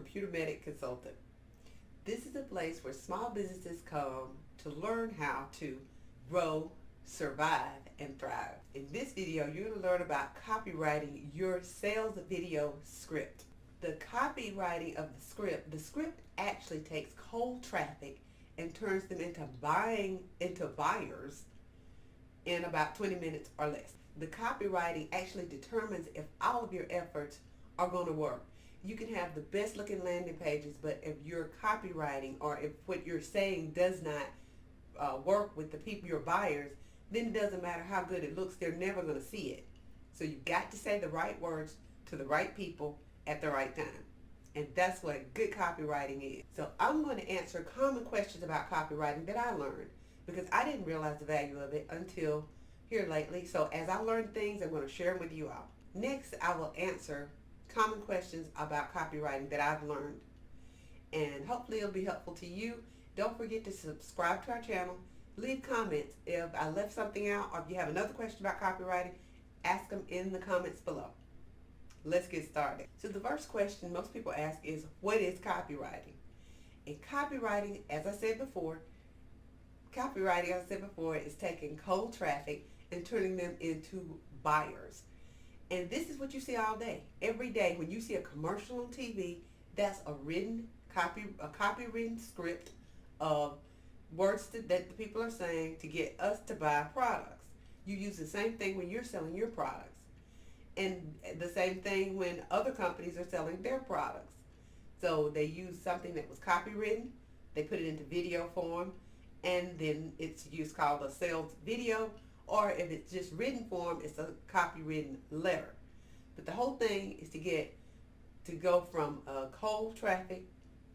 Computer Mediconsultant. This is a place where small businesses come to learn how to grow, survive, and thrive. In this video, you're going to learn about copywriting your sales video script. The copywriting of the script actually takes cold traffic and turns them into buyers in about 20 minutes or less. The copywriting actually determines if all of your efforts are going to work. You can have the best looking landing pages, but if your copywriting or if what you're saying does not work with the people, your buyers, then it doesn't matter how good it looks, they're never going to see it. So you've got to say the right words to the right people at the right time. And that's what good copywriting is. So I'm going to answer common questions about copywriting that I learned, because I didn't realize the value of it until here lately. So as I learn things, I'm going to share them with you all. Next, I will answer common questions about copywriting that I've learned, and hopefully it'll be helpful to you. Don't forget to subscribe to our channel. Leave comments if I left something out, or if you have another question about copywriting, ask them in the comments below. Let's get started. So the first question most people ask is, what is copywriting? And copywriting, as I said before, is taking cold traffic and turning them into buyers. And this is what you see all day. Every day when you see a commercial on TV, that's a copywritten script of words that the people are saying to get us to buy products. You use the same thing when you're selling your products. And the same thing when other companies are selling their products. So they use something that was copywritten, they put it into video form, and then it's called a sales video, or if it's just written form, it's a copywritten letter. But the whole thing is to go from cold traffic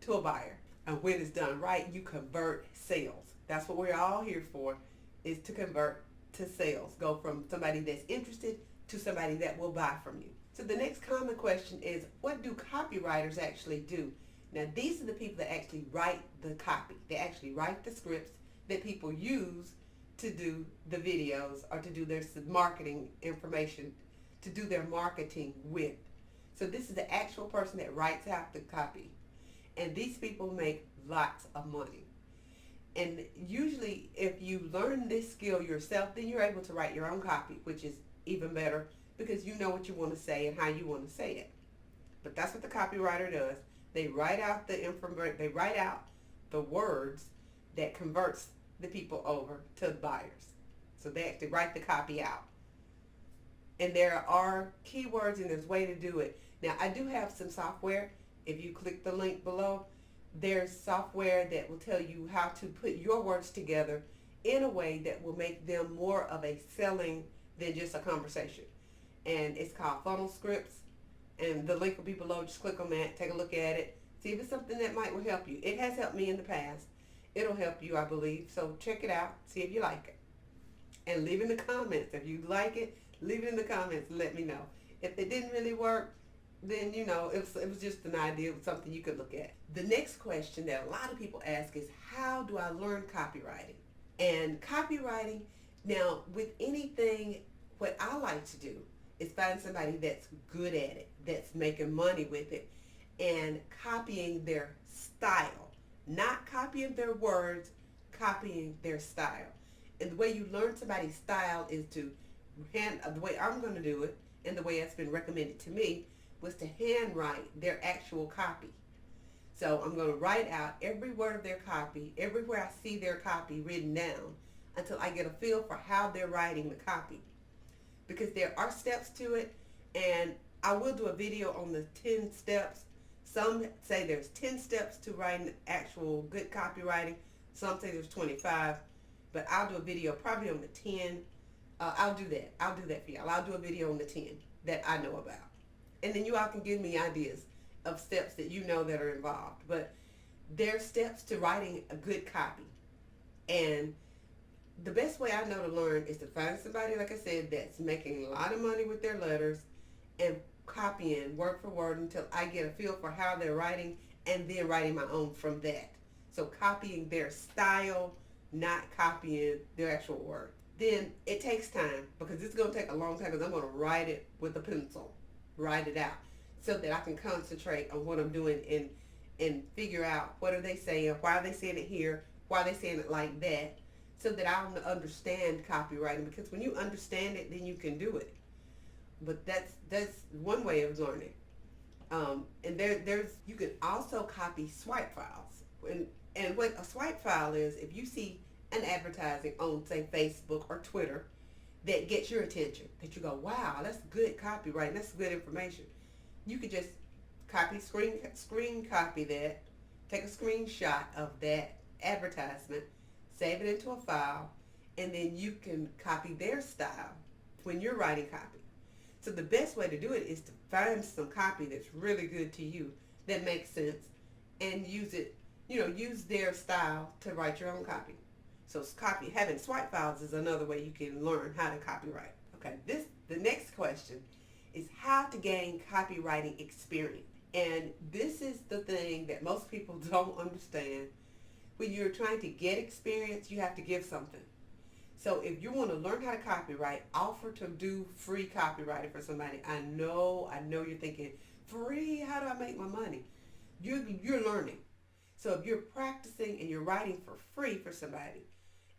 to a buyer. And when it's done right, you convert sales. That's what we're all here for, is to convert to sales. Go from somebody that's interested to somebody that will buy from you. So the next common question is, what do copywriters actually do? Now, these are the people that actually write the copy. They actually write the scripts that people use to do the videos or to do their marketing information, to do their marketing with. So this is the actual person that writes out the copy. And these people make lots of money. And usually if you learn this skill yourself, then you're able to write your own copy, which is even better because you know what you want to say and how you want to say it. But that's what the copywriter does. They write out the words that converts the people over to buyers. So they actually write the copy out. And there are keywords and there's a way to do it. Now, I do have some software. If you click the link below, there's software that will tell you how to put your words together in a way that will make them more of a selling than just a conversation. And it's called Funnel Scripts. And the link will be below. Just click on that, take a look at it, see if it's something that will help you. It has helped me in the past. It'll help you, I believe. So check it out, see if you like it. And leave in the comments. If you like it, leave it in the comments and let me know. If it didn't really work, then you know, it was just an idea of something you could look at. The next question that a lot of people ask is, how do I learn copywriting? And copywriting, now with anything, what I like to do is find somebody that's good at it, that's making money with it, and copying their style. Not copying their words, copying their style. And the way you learn somebody's style is the way I'm going to do it, and the way it's been recommended to me, was to handwrite their actual copy. So I'm going to write out every word of their copy, everywhere I see their copy written down, until I get a feel for how they're writing the copy. Because there are steps to it, and I will do a video on the 10 steps. Some say there's 10 steps to writing actual good copywriting. Some say there's 25, but I'll do a video probably on the 10. I'll do that. I'll do that for y'all. I'll do a video on the 10 that I know about. And then you all can give me ideas of steps that you know that are involved. But there's steps to writing a good copy. And the best way I know to learn is to find somebody, like I said, that's making a lot of money with their letters and copying word for word until I get a feel for how they're writing, and then writing my own from that. So copying their style, not copying their actual word. Then it takes time, because it's going to take a long time, because I'm going to write it with a pencil, write it out, so that I can concentrate on what I'm doing and and figure out what are they saying, why are they saying it here, why are they saying it like that, so that I'll understand copywriting. Because when you understand it, then you can do it. But that's one way of learning. And there's you can also copy swipe files. And what a swipe file is, if you see an advertising on, say, Facebook or Twitter that gets your attention, that you go, wow, that's good copywriting, that's good information, you could just screen copy that, take a screenshot of that advertisement, save it into a file, and then you can copy their style when you're writing copy. So the best way to do it is to find some copy that's really good to you, that makes sense, and use it, use their style to write your own copy. So having swipe files is another way you can learn how to copyright. Okay, the next question is how to gain copywriting experience. And this is the thing that most people don't understand. When you're trying to get experience, you have to give something. So if you want to learn how to copyright, offer to do free copywriting for somebody. I know you're thinking, free? How do I make my money? You're learning. So if you're practicing and you're writing for free for somebody,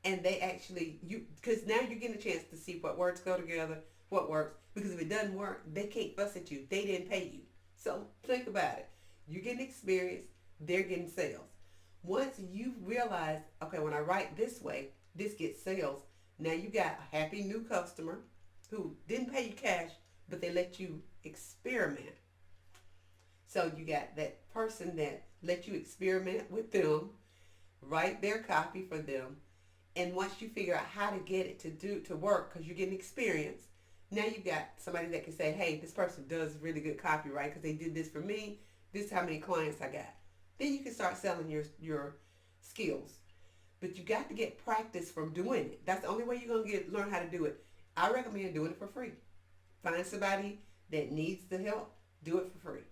and they actually, because now you're getting a chance to see what words go together, what works. Because if it doesn't work, they can't fuss at you. They didn't pay you. So think about it. You're getting experience, they're getting sales. Once you realize, okay, when I write this way, this gets sales, now you got a happy new customer who didn't pay you cash, but they let you experiment. So you got that person that let you experiment with them, write their copy for them, and once you figure out how to get it to work, because you're getting experience, now you got somebody that can say, hey, this person does really good copyright because they did this for me. This is how many clients I got. Then you can start selling your skills. But you got to get practice from doing it. That's the only way you're going to learn how to do it. I recommend doing it for free. Find somebody that needs the help. Do it for free.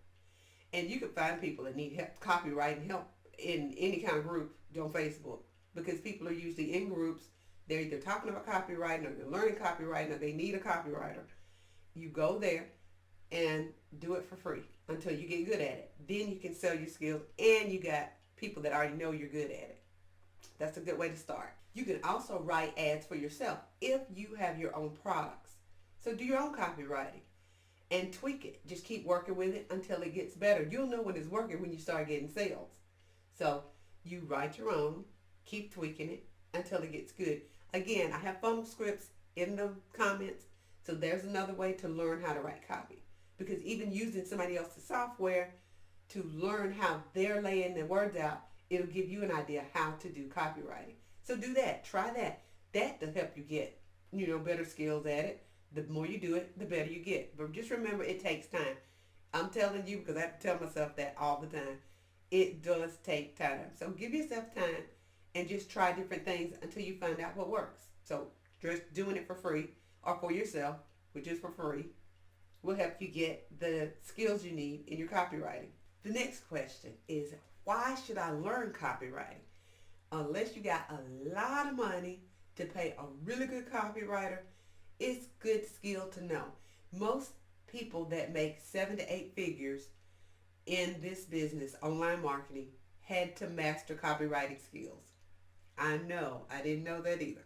And you can find people that need help, copywriting help in any kind of group on Facebook. Because people are usually in groups. They're either talking about copywriting or they're learning copywriting or they need a copywriter. You go there and do it for free until you get good at it. Then you can sell your skills and you got people that already know you're good at it. That's a good way to start. You can also write ads for yourself if you have your own products. So do your own copywriting and tweak it. Just keep working with it until it gets better. You'll know when it's working when you start getting sales. So you write your own, keep tweaking it until it gets good. Again, I have funnel scripts in the comments, so there's another way to learn how to write copy. Because even using somebody else's software to learn how they're laying their words out, it'll give you an idea how to do copywriting. So do that. Try that. That'll help you get, better skills at it. The more you do it, the better you get. But just remember, it takes time. I'm telling you because I have to tell myself that all the time. It does take time. So give yourself time and just try different things until you find out what works. So just doing it for free or for yourself, which is for free, will help you get the skills you need in your copywriting. The next question is, why should I learn copywriting? Unless you got a lot of money to pay a really good copywriter, it's good skill to know. Most people that make 7 to 8 figures in this business, online marketing, had to master copywriting skills. I know, I didn't know that either,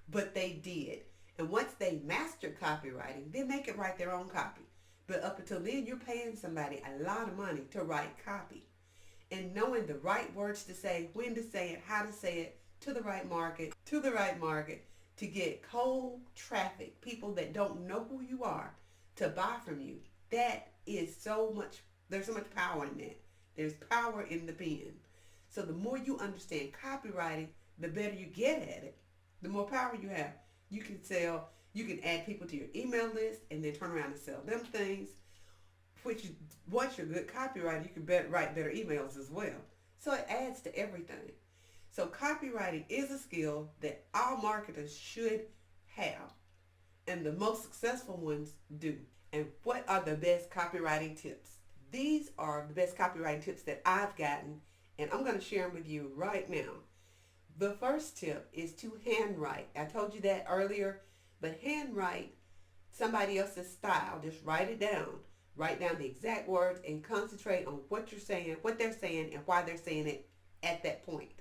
but they did. And once they master copywriting, then they can write their own copy. But up until then, you're paying somebody a lot of money to write copy. And knowing the right words to say, when to say it, how to say it, to the right market, to get cold traffic, people that don't know who you are, to buy from you. That is so much, there's so much power in that. There's power in the pen. So the more you understand copywriting, the better you get at it, the more power you have. You can sell, you can add people to your email list and then turn around and sell them things, which once you're a good copywriter, you can write better emails as well. So it adds to everything. So copywriting is a skill that all marketers should have, and the most successful ones do. And what are the best copywriting tips? These are the best copywriting tips that I've gotten, and I'm going to share them with you right now. The first tip is to handwrite. I told you that earlier, but handwrite somebody else's style. Just write it down. Write down the exact words and concentrate on what you're saying, what they're saying, and why they're saying it at that point.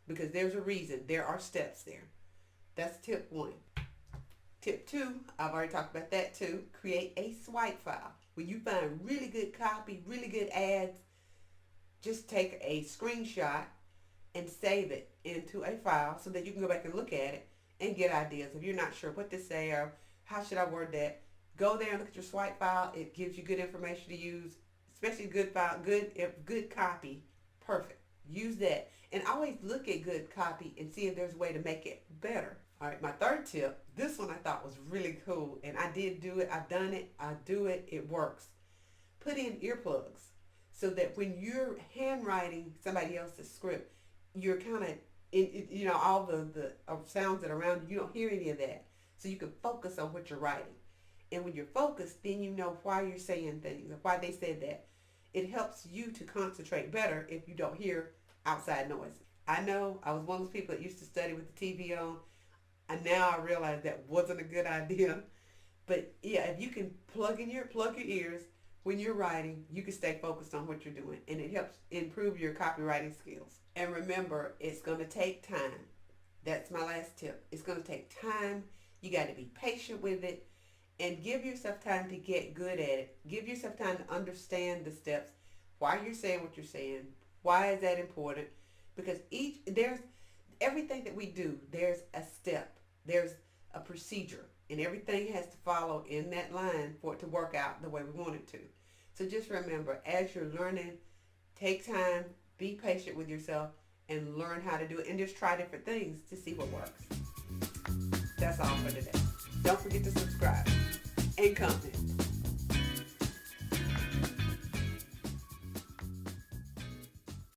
Because there's a reason. There are steps there. That's tip 1. Tip 2, I've already talked about that too. Create a swipe file. When you find really good copy, really good ads, just take a screenshot and save it into a file so that you can go back and look at it and get ideas. If you're not sure what to say or how should I word that, go there and look at your swipe file. It gives you good information to use, especially good copy. Perfect. Use that. And always look at good copy and see if there's a way to make it better. All right, my third tip, this one I thought was really cool, and I did do it. I've done it. I do it. It works. Put in earplugs so that when you're handwriting somebody else's script, you're kind of, all the sounds that are around you, you don't hear any of that. So you can focus on what you're writing. And when you're focused, then you know why you're saying things, why they said that. It helps you to concentrate better if you don't hear outside noise. I know I was one of those people that used to study with the TV on, and now I realize that wasn't a good idea. But yeah, if you can plug your ears when you're writing, you can stay focused on what you're doing, and it helps improve your copywriting skills. And remember, it's going to take time. That's my last tip. It's going to take time. You got to be patient with it and give yourself time to get good at it. Give yourself time to understand the steps, why you're saying what you're saying, why is that important? Because there's everything that we do, there's a step, there's a procedure, and everything has to follow in that line for it to work out the way we want it to. So just remember, as you're learning, take time, be patient with yourself, and learn how to do it, and just try different things to see what works. That's all for today. Don't forget to subscribe and comment.